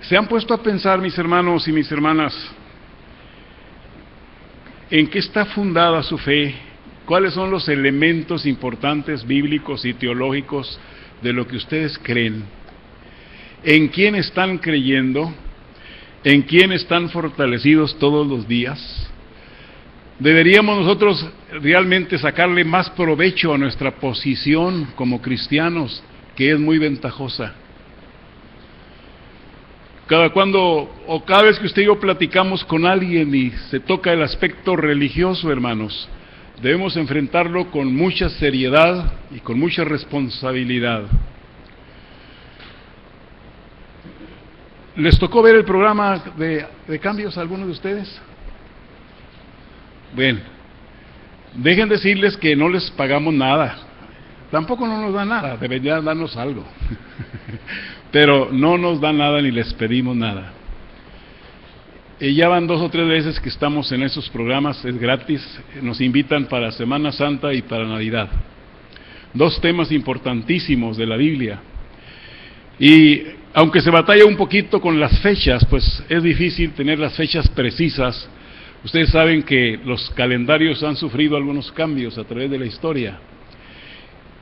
¿Se han puesto a pensar, mis hermanos y mis hermanas, en qué está fundada su fe? ¿Cuáles son los elementos importantes bíblicos y teológicos de lo que ustedes creen? ¿En quién están creyendo? ¿En quién están fortalecidos todos los días? ¿Deberíamos nosotros realmente sacarle más provecho a nuestra posición como cristianos, que es muy ventajosa? Cada vez que usted y yo platicamos con alguien y se toca el aspecto religioso, hermanos, debemos enfrentarlo con mucha seriedad y con mucha responsabilidad. ¿Les tocó ver el programa de cambios a algunos de ustedes? Bueno, dejen decirles que no les pagamos nada, tampoco no nos dan nada, deberían darnos algo, pero no nos dan nada ni les pedimos nada. Y ya van 2 o 3 veces que estamos en esos programas, es gratis, nos invitan para Semana Santa y para Navidad. 2 temas importantísimos de la Biblia. Y aunque se batalla un poquito con las fechas, pues es difícil tener las fechas precisas. Ustedes saben que los calendarios han sufrido algunos cambios a través de la historia,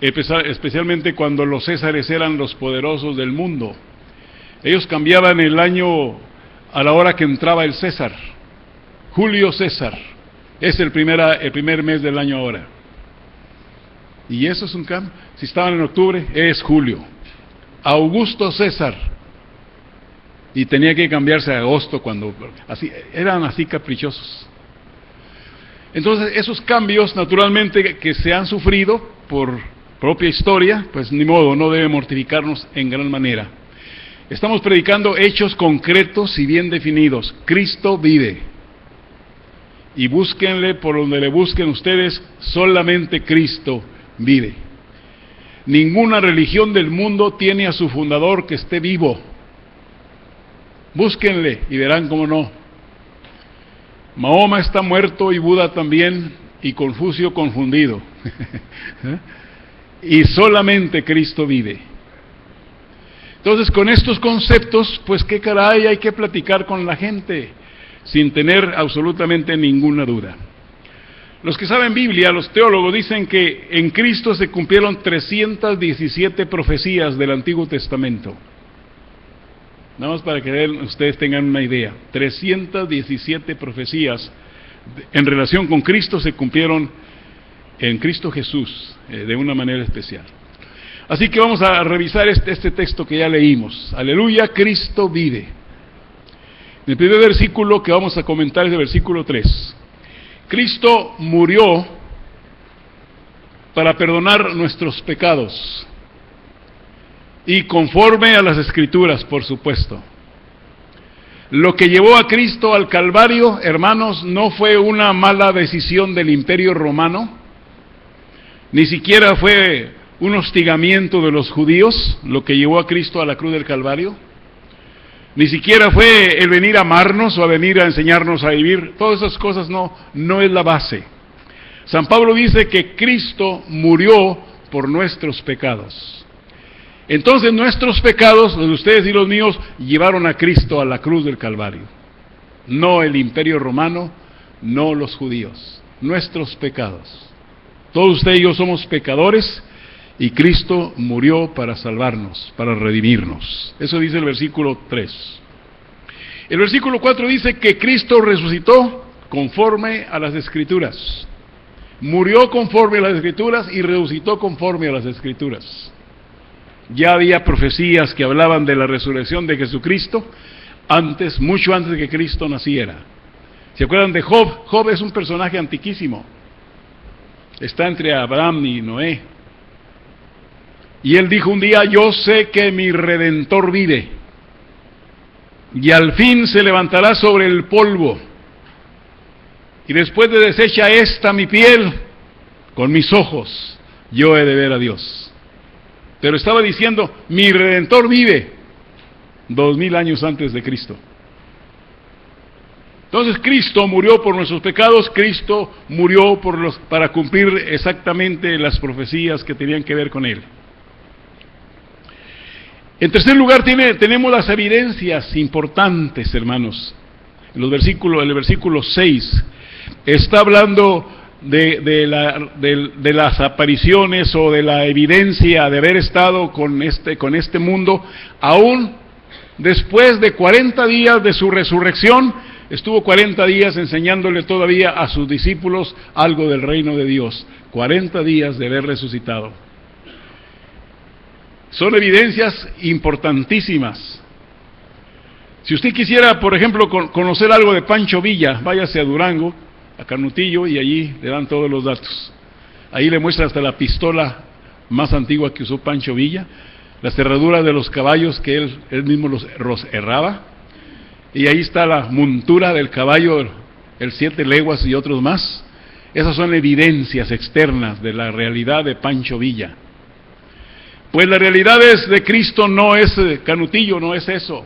especialmente cuando los Césares eran los poderosos del mundo. Ellos cambiaban el año a la hora que entraba el César. Julio César es el primer mes del año ahora. Y eso es un cambio. Si estaban en octubre, es julio. Augusto César, y tenía que cambiarse a agosto eran así caprichosos. Entonces esos cambios naturalmente que se han sufrido por propia historia, pues ni modo, no debe mortificarnos en gran manera. Estamos predicando hechos concretos y bien definidos. Cristo vive, y búsquenle por donde le busquen ustedes, solamente Cristo vive. Ninguna religión del mundo tiene a su fundador que esté vivo. Búsquenle y verán cómo no. Mahoma está muerto y Buda también, y Confucio confundido. Y solamente Cristo vive. Entonces, con estos conceptos, pues qué caray, hay que platicar con la gente sin tener absolutamente ninguna duda. Los que saben Biblia, los teólogos, dicen que en Cristo se cumplieron 317 profecías del Antiguo Testamento. Nada más para que ustedes tengan una idea. 317 profecías en relación con Cristo se cumplieron en Cristo Jesús, de una manera especial. Así que vamos a revisar este texto que ya leímos. Aleluya, Cristo vive. El primer versículo que vamos a comentar es el versículo 3. Cristo murió para perdonar nuestros pecados, y conforme a las Escrituras, por supuesto. Lo que llevó a Cristo al Calvario, hermanos, no fue una mala decisión del Imperio Romano, ni siquiera fue un hostigamiento de los judíos, lo que llevó a Cristo a la cruz del Calvario. Ni siquiera fue el venir a amarnos o a venir a enseñarnos a vivir. Todas esas cosas no es la base. San Pablo dice que Cristo murió por nuestros pecados. Entonces nuestros pecados, los de ustedes y los míos, llevaron a Cristo a la cruz del Calvario. No el Imperio Romano, no los judíos. Nuestros pecados. Todos ustedes y yo somos pecadores, y Cristo murió para salvarnos, para redimirnos. Eso dice el versículo 3. El versículo 4 dice que Cristo resucitó conforme a las Escrituras. Murió conforme a las Escrituras y resucitó conforme a las Escrituras. Ya había profecías que hablaban de la resurrección de Jesucristo mucho antes de que Cristo naciera. ¿Se acuerdan de Job? Job es un personaje antiquísimo. Está entre Abraham y Noé. Y él dijo un día: yo sé que mi Redentor vive, y al fin se levantará sobre el polvo, y después de deshecha esta mi piel, con mis ojos yo he de ver a Dios. Pero estaba diciendo: mi Redentor vive, 2000 años antes de Cristo. Entonces Cristo murió por nuestros pecados, Cristo murió para cumplir exactamente las profecías que tenían que ver con Él. En tercer lugar, tenemos las evidencias importantes, hermanos. En el versículo 6 está hablando de las apariciones o de la evidencia de haber estado con este mundo, aún después de 40 días de su resurrección. Estuvo 40 días enseñándole todavía a sus discípulos algo del reino de Dios. 40 días de haber resucitado. Son evidencias importantísimas. Si usted quisiera, por ejemplo, conocer algo de Pancho Villa, váyase a Durango, a Canutillo, y allí le dan todos los datos. Ahí le muestra hasta la pistola más antigua que usó Pancho Villa, las cerraduras de los caballos que él mismo los herraba, y ahí está la montura del caballo, el 7 leguas y otros más. Esas son evidencias externas de la realidad de Pancho Villa. Pues la realidad de Cristo no es Canutillo, no es eso.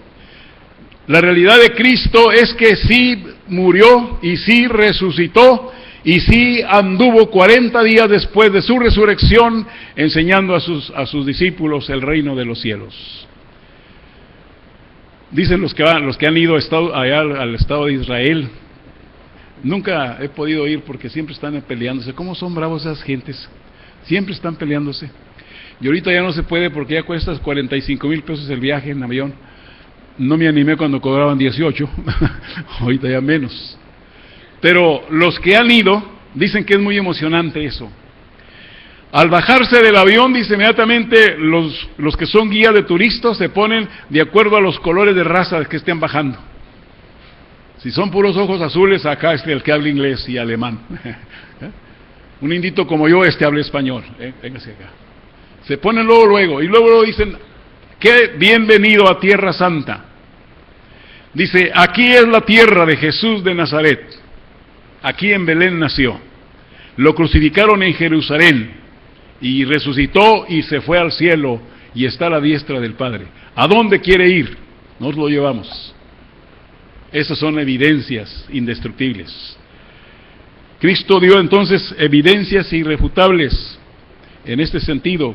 La realidad de Cristo es que sí murió y sí resucitó y sí anduvo 40 días después de su resurrección enseñando a sus discípulos el reino de los cielos. Dicen los que han ido allá al estado de Israel. Nunca he podido ir porque siempre están peleándose. ¿Cómo son bravos esas gentes? Siempre están peleándose. Y ahorita ya no se puede porque ya cuesta 45,000 pesos el viaje en avión. No me animé cuando cobraban 18, ahorita ya menos. Pero los que han ido dicen que es muy emocionante eso. Al bajarse del avión, dice inmediatamente, los que son guías de turistas se ponen de acuerdo a los colores de raza que estén bajando. Si son puros ojos azules, acá el que habla inglés y alemán. Un indito como yo, habla español. Véngase acá. Se ponen luego, y luego dicen, ¡qué bienvenido a Tierra Santa! Dice, aquí es la tierra de Jesús de Nazaret. Aquí en Belén nació. Lo crucificaron en Jerusalén. Y resucitó y se fue al cielo y está a la diestra del Padre. ¿A dónde quiere ir? Nos lo llevamos. Esas son evidencias indestructibles. Cristo dio entonces evidencias irrefutables en este sentido,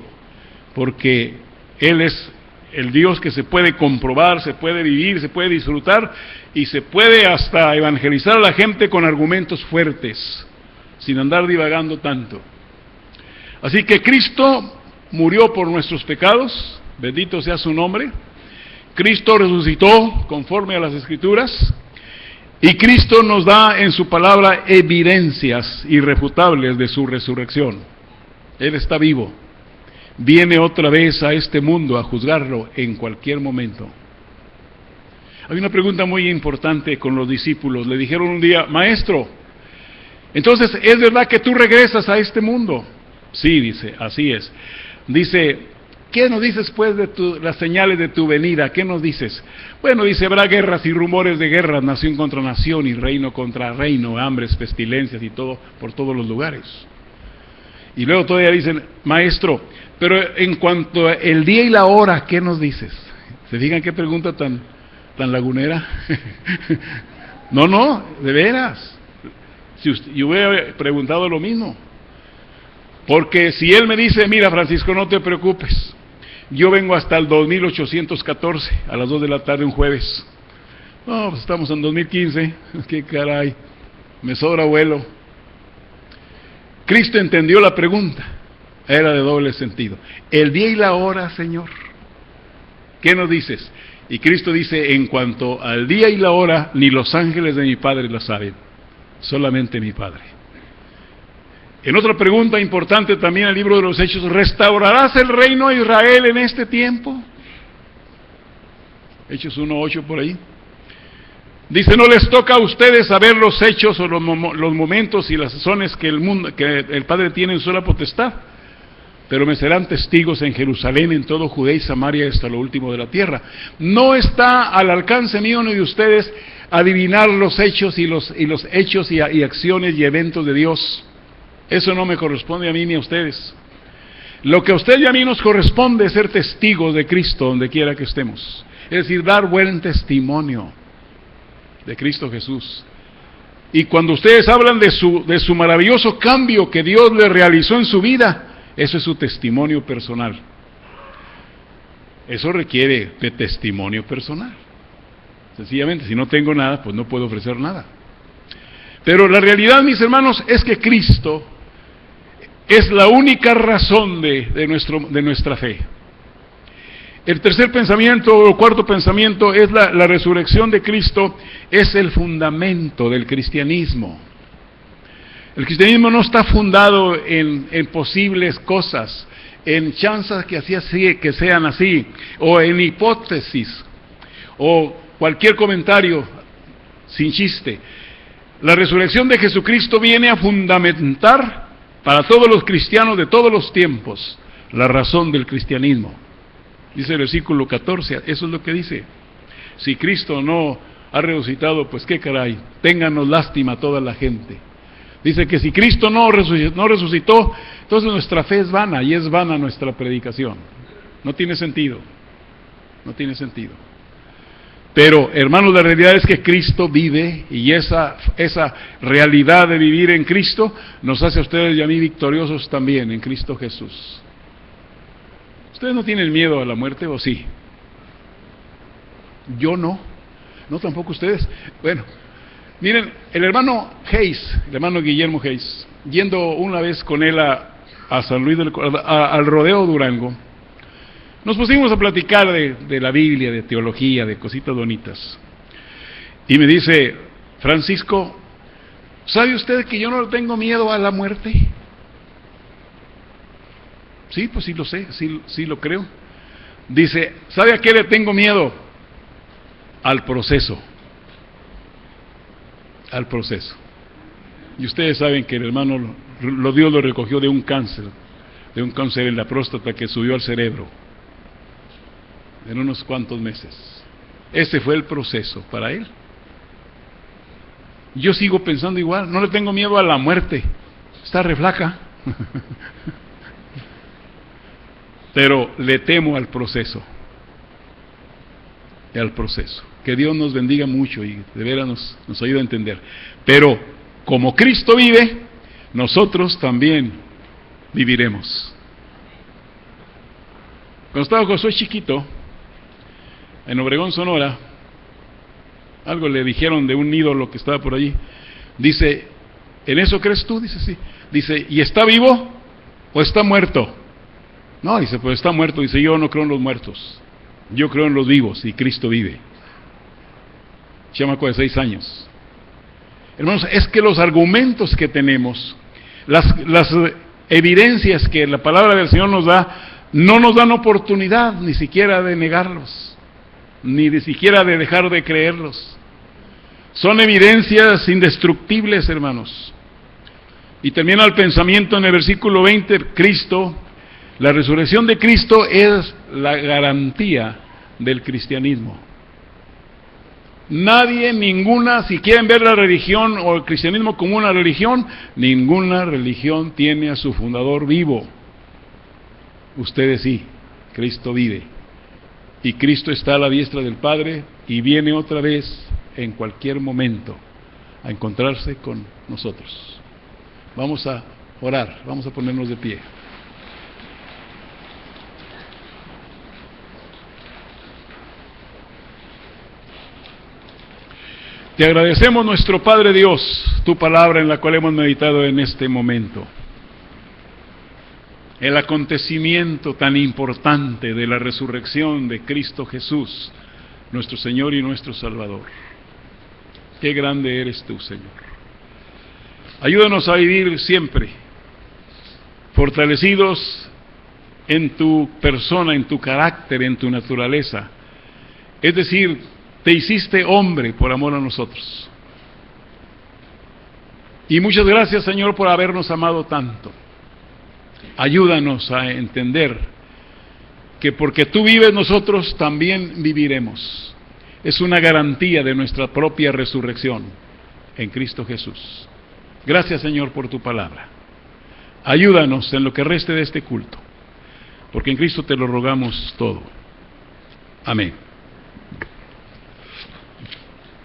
porque Él es el Dios que se puede comprobar, se puede vivir, se puede disfrutar y se puede hasta evangelizar a la gente con argumentos fuertes, sin andar divagando tanto. Así que Cristo murió por nuestros pecados, bendito sea su nombre. Cristo resucitó conforme a las Escrituras, y Cristo nos da en su palabra evidencias irrefutables de su resurrección. Él está vivo, viene otra vez a este mundo a juzgarlo en cualquier momento. Hay una pregunta muy importante con los discípulos. Le dijeron un día, Maestro, entonces, ¿es verdad que tú regresas a este mundo? Sí, dice, así es. Dice, ¿qué nos dices pues de las señales de tu venida? ¿Qué nos dices? Bueno, dice, habrá guerras y rumores de guerras, nación contra nación y reino contra reino, hambres, pestilencias y todo, por todos los lugares. Y luego todavía dicen, Maestro, pero en cuanto al día y la hora, ¿qué nos dices? ¿Se fijan qué pregunta tan lagunera? No, de veras. Yo hubiera preguntado lo mismo. Porque si él me dice, mira Francisco, no te preocupes, yo vengo hasta el 2814, a las 2 de la tarde un jueves. No, pues estamos en 2015, qué caray, me sobra vuelo. Cristo entendió la pregunta, era de doble sentido. El día y la hora, Señor, ¿qué nos dices? Y Cristo dice, en cuanto al día y la hora, ni los ángeles de mi Padre la saben, solamente mi Padre. En otra pregunta importante también en el libro de los Hechos, ¿restaurarás el reino de Israel en este tiempo? Hechos 1:8 por ahí. Dice, no les toca a ustedes saber los hechos o los momentos y las sazones que el Padre tiene en sola potestad, pero me serán testigos en Jerusalén, en todo Judea y Samaria, hasta lo último de la tierra. No está al alcance mío ni de ustedes adivinar los hechos y los hechos y acciones y eventos de Dios. Eso no me corresponde a mí ni a ustedes. Lo que a usted y a mí nos corresponde es ser testigos de Cristo donde quiera que estemos. Es decir, dar buen testimonio de Cristo Jesús. Y cuando ustedes hablan de su maravilloso cambio que Dios le realizó en su vida, eso es su testimonio personal. eso requiere de testimonio personal. Sencillamente, si no tengo nada, pues no puedo ofrecer nada. Pero la realidad, mis hermanos, es que Cristo es la única razón de nuestra fe. El tercer pensamiento, o cuarto pensamiento, es la resurrección de Cristo, es el fundamento del cristianismo. El cristianismo no está fundado en posibles cosas, en chanzas que sean así, o en hipótesis, o cualquier comentario sin chiste. La resurrección de Jesucristo viene a fundamentar para todos los cristianos de todos los tiempos la razón del cristianismo. Dice el versículo 14, eso es lo que dice. Si Cristo no ha resucitado, pues qué caray, ténganos lástima a toda la gente. Dice que si Cristo no resucitó, entonces nuestra fe es vana, y es vana nuestra predicación. No tiene sentido. No tiene sentido. Pero, hermanos, la realidad es que Cristo vive, y esa realidad de vivir en Cristo nos hace a ustedes y a mí victoriosos también en Cristo Jesús. ¿Ustedes no tienen miedo a la muerte o sí? Yo no. No tampoco ustedes. Bueno, miren, el hermano Hayes, el hermano Guillermo Hayes, yendo una vez con él a San Luis al Rodeo Durango, nos pusimos a platicar de la Biblia, de teología, de cositas bonitas. Y me dice, Francisco, ¿sabe usted que yo no tengo miedo a la muerte? Sí, pues sí lo sé, sí lo creo. Dice, ¿sabe a qué le tengo miedo? Al proceso. Al proceso. Y ustedes saben que el hermano Dios lo recogió de un cáncer en la próstata que subió al cerebro en unos cuantos meses. Ese fue el proceso para él. Yo sigo pensando igual, no le tengo miedo a la muerte, está re flaca. Pero le temo al proceso. Al proceso. Que Dios nos bendiga mucho y de veras nos ayude a entender. Pero como Cristo vive, nosotros también viviremos. Cuando estaba Josué chiquito, en Obregón, Sonora, algo le dijeron de un ídolo que estaba por allí. Dice, ¿en eso crees tú? Dice, sí. Dice, ¿y está vivo o está muerto? No, dice, pues está muerto. Dice, yo no creo en los muertos, yo creo en los vivos, y Cristo vive. Chamaco de 6 años. Hermanos, es que los argumentos que tenemos, las evidencias que la palabra del Señor nos da, no nos dan oportunidad ni siquiera de negarlos, ni de siquiera de dejar de creerlos. Son evidencias indestructibles, hermanos. Y termina el pensamiento en el versículo 20, Cristo, la resurrección de Cristo es la garantía del cristianismo. Nadie, ninguna, si quieren ver la religión o el cristianismo como una religión, ninguna religión tiene a su fundador vivo. Ustedes sí, Cristo vive. Y Cristo está a la diestra del Padre y viene otra vez en cualquier momento a encontrarse con nosotros. Vamos a orar, vamos a ponernos de pie. Te agradecemos, nuestro Padre Dios, tu palabra en la cual hemos meditado en este momento. El acontecimiento tan importante de la resurrección de Cristo Jesús, nuestro Señor y nuestro Salvador. Qué grande eres tú, Señor. Ayúdanos a vivir siempre fortalecidos en tu persona, en tu carácter, en tu naturaleza. Es decir, te hiciste hombre por amor a nosotros. Y muchas gracias, Señor, por habernos amado tanto. Ayúdanos a entender que porque tú vives, nosotros también viviremos. Es una garantía de nuestra propia resurrección en Cristo Jesús. Gracias, Señor, por tu palabra. Ayúdanos en lo que reste de este culto, porque en Cristo te lo rogamos todo. Amén.